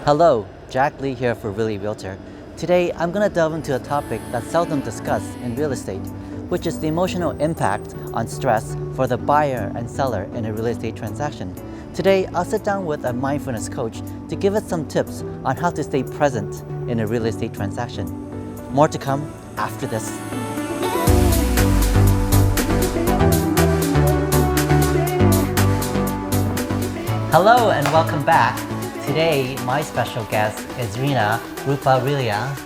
Hello, Jack Lee here for RealLy Realtor. Today, I'm going to delve into a topic that's seldom discussed in real estate, which is the emotional impact on stress for the buyer and seller in a real estate transaction. Today, I'll sit down with a mindfulness coach to give us some tips on how to stay present in a real estate transaction. More to come after this. Hello and welcome back. Today, my special guest is Reena Ruparelia,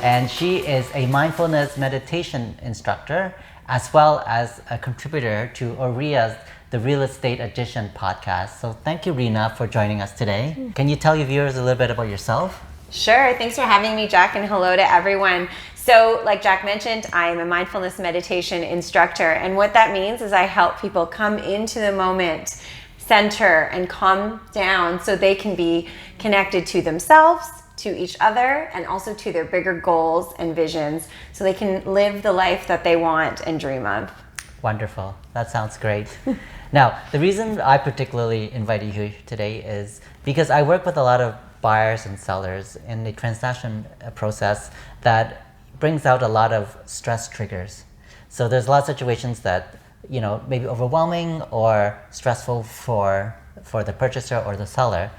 and she is a mindfulness meditation instructor as well as a contributor to Oria's The Real Estate Edition podcast. So thank you, Reena, for joining us today. Can you tell your viewers a little bit about yourself? Sure. Thanks for having me, Jack, and hello to everyone. So like Jack mentioned, I am a mindfulness meditation instructor, and what that means is I help people come into the moment, center, and calm down so they can be connected to themselves, to each other, and also to their bigger goals and visions so they can live the life that they want and dream of. Wonderful. That sounds great. Now, the reason I particularly invited you here today is because I work with a lot of buyers and sellers in the transaction process that brings out a lot of stress triggers. So there's a lot of situations that maybe overwhelming or stressful for the purchaser or the seller.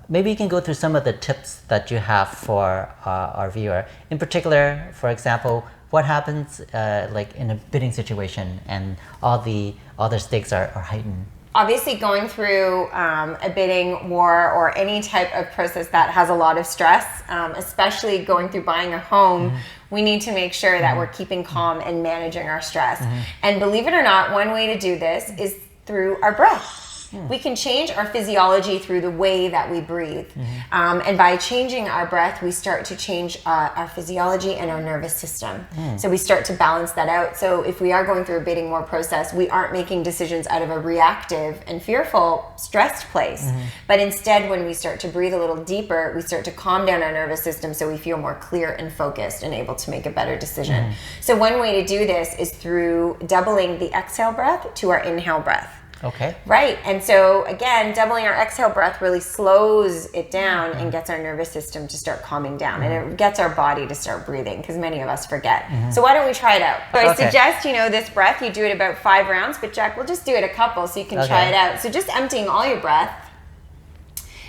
Maybe you can go through some of the tips that you have for our viewer. In particular, for example, what happens like in a bidding situation and all the stakes are heightened? Obviously, going through a bidding war or any type of process that has a lot of stress, especially going through buying a home, we need to make sure that we're keeping calm and managing our stress. And believe it or not, one way to do this is through our breath. We can change our physiology through the way that we breathe. And by changing our breath, we start to change our physiology and our nervous system. So we start to balance that out. So if we are going through a bidding war process, we aren't making decisions out of a reactive and fearful, stressed place. But instead, when we start to breathe a little deeper, we start to calm down our nervous system so we feel more clear and focused and able to make a better decision. So one way to do this is through doubling the exhale breath to our inhale breath. Okay. Right. And so again, doubling our exhale breath really slows it down and gets our nervous system to start calming down, and it gets our body to start breathing, because many of us forget. So why don't we try it out? So I suggest, this breath, you do it about 5 rounds, but Jack, we'll just do it a couple so you can try it out. So just emptying all your breath.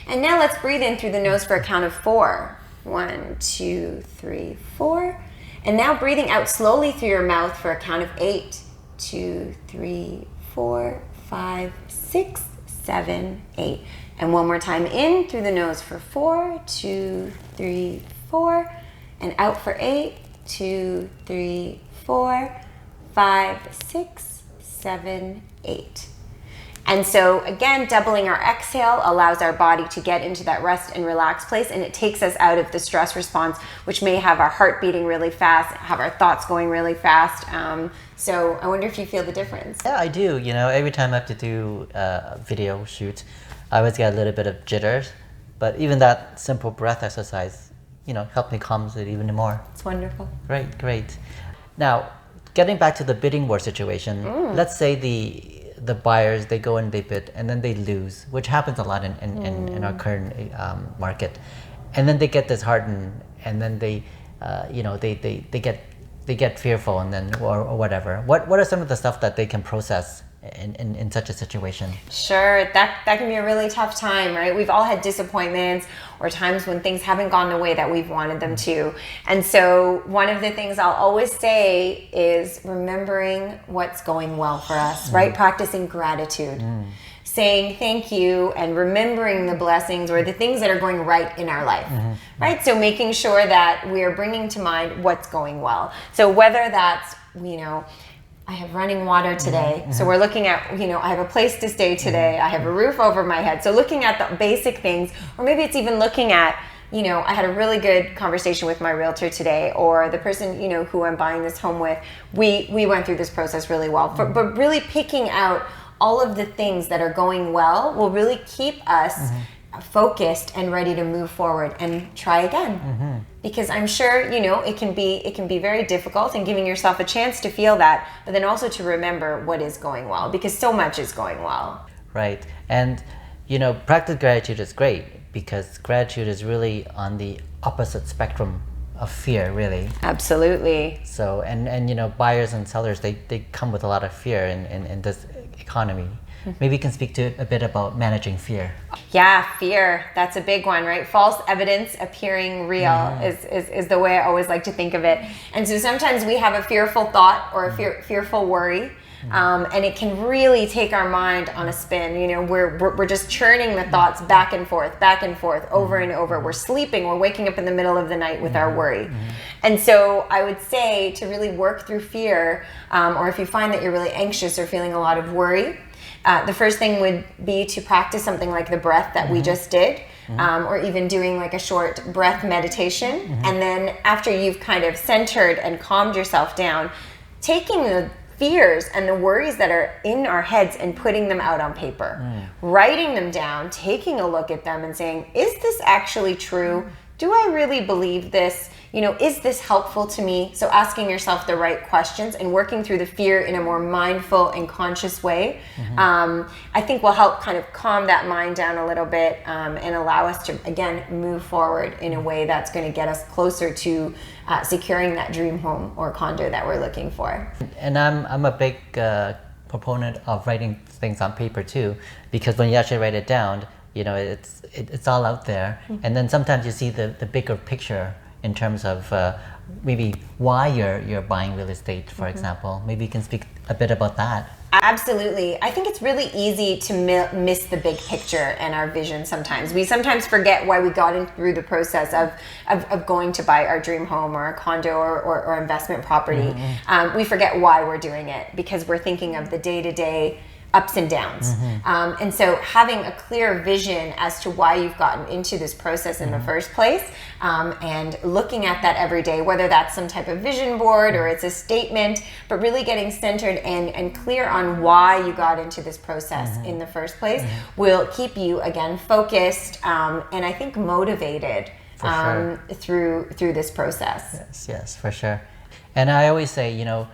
And now let's breathe in through the nose for a count of 4. 1, 2, 3, 4. And now breathing out slowly through your mouth for a count of 8. 2, 3, 4, 5, 6, 7, 8. And one more time in through the nose for 4, 2, 3, 4. And out for 8, 2, 3, 4, 5, 6, 7, 8. And so again, doubling our exhale allows our body to get into that rest and relax place, and it takes us out of the stress response, which may have our heart beating really fast, have our thoughts going really fast. So I wonder if you feel the difference. Yeah, I do. Every time I have to do a video shoot, I always get a little bit of jitters, but even that simple breath exercise, helped me calm it even more. It's wonderful. Great. Now, getting back to the bidding war situation, let's say the buyers, they go and they bid and then they lose, which happens a lot in our current market, and then they get disheartened, and then they get fearful, and then or whatever. What are some of the stuff that they can process in such a situation? Sure, that can be a really tough time, right? We've all had disappointments or times when things haven't gone the way that we've wanted them to. And so one of the things I'll always say is remembering what's going well for us, right? Practicing gratitude. Saying thank you and remembering the blessings or the things that are going right in our life, right? So making sure that we are bringing to mind what's going well. So whether that's, I have running water today. So we're looking at, I have a place to stay today. I have a roof over my head. So looking at the basic things, or maybe it's even looking at, I had a really good conversation with my realtor today, or the person, who I'm buying this home with. We went through this process really well. But really picking out all of the things that are going well will really keep us focused and ready to move forward and try again. Because I'm sure, it can be very difficult, and giving yourself a chance to feel that, but then also to remember what is going well, because so much is going well. Right. And practice gratitude is great, because gratitude is really on the opposite spectrum of fear, really. Absolutely. So, and you know, buyers and sellers, they come with a lot of fear in this economy. Maybe you can speak to a bit about managing fear. Yeah, fear. That's a big one, right? False evidence appearing real is the way I always like to think of it. And so sometimes we have a fearful thought or a fearful worry. And it can really take our mind on a spin. You know, we're just churning the thoughts back and forth, over and over. We're sleeping, we're waking up in the middle of the night with our worry. And so I would say to really work through fear, or if you find that you're really anxious or feeling a lot of worry, the first thing would be to practice something like the breath that we just did, or even doing like a short breath meditation. And then after you've kind of centered and calmed yourself down, taking the fears and the worries that are in our heads and putting them out on paper, writing them down, taking a look at them and saying, is this actually true? Do I really believe this? You know, is this helpful to me? So asking yourself the right questions and working through the fear in a more mindful and conscious way, I think will help kind of calm that mind down a little bit, and allow us to, again, move forward in a way that's going to get us closer to securing that dream home or condo that we're looking for. And I'm a big proponent of writing things on paper too, because when you actually write it down, you know, it's all out there. And then sometimes you see the bigger picture in terms of maybe why you're buying real estate, for example. Maybe you can speak a bit about that. Absolutely. I think it's really easy to miss the big picture and our vision sometimes. We sometimes forget why we got in through the process of going to buy our dream home or a condo or investment property. We forget why we're doing it because we're thinking of the day-to-day ups and downs. And so having a clear vision as to why you've gotten into this process in the first place, and looking at that every day, whether that's some type of vision board or it's a statement, but really getting centered and clear on why you got into this process in the first place will keep you, again, focused, and I think motivated through this process. Yes, for sure. And I always say, you know,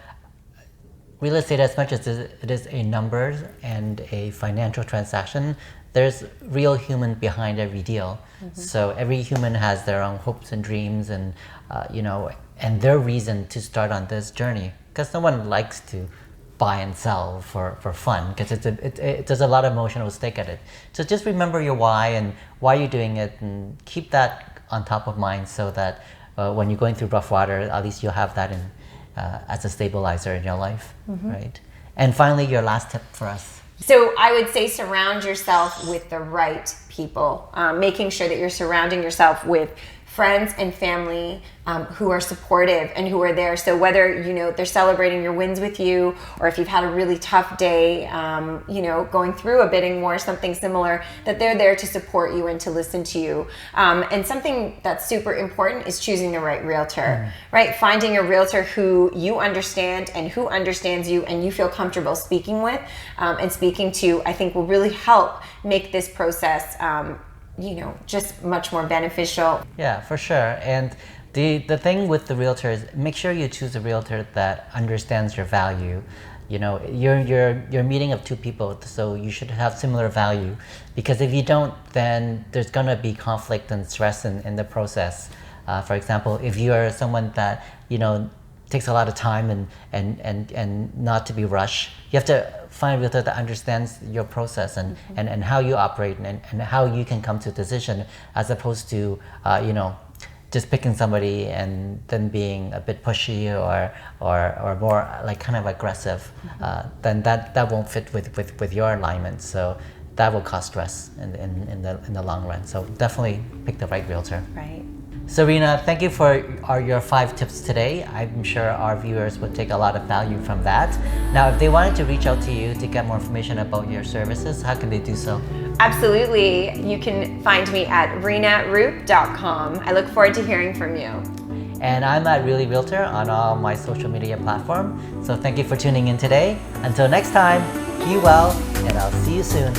real estate, as much as it is a numbers and a financial transaction, there's real human behind every deal. So every human has their own hopes and dreams, and you know, and their reason to start on this journey. Because no one likes to buy and sell for fun, because there's a lot of emotional stake at it. So just remember your why and why you're doing it, and keep that on top of mind, so that when you're going through rough water, at least you'll have that in. As a stabilizer in your life, right? And finally, your last tip for us. So I would say surround yourself with the right people, making sure that you're surrounding yourself with friends and family who are supportive and who are there. So whether, you know, they're celebrating your wins with you, or if you've had a really tough day, you know, going through a bidding war, something similar, that they're there to support you and to listen to you. And something that's super important is choosing the right realtor, right? Finding a realtor who you understand and who understands you and you feel comfortable speaking with and speaking to, I think will really help make this process you know, just much more beneficial. Yeah, for sure. And the thing with the realtor is make sure you choose a realtor that understands your value. You know, you're meeting of two people, so you should have similar value. Because if you don't, then there's gonna be conflict and stress in the process. For example, if you are someone that, you know, takes a lot of time and not to be rushed, you have to find a realtor that understands your process and how you operate and how you can come to a decision, as opposed to you know, just picking somebody and then being a bit pushy or more like kind of aggressive. Then that won't fit with your alignment. So that will cause stress in the long run. So definitely pick the right realtor. Right. So Reena, thank you for your 5 tips today. I'm sure our viewers would take a lot of value from that. Now, if they wanted to reach out to you to get more information about your services, how can they do so? Absolutely. You can find me at reenarup.com. I look forward to hearing from you. And I'm at RealLy Realtor on all my social media platforms. So thank you for tuning in today. Until next time, be well, and I'll see you soon.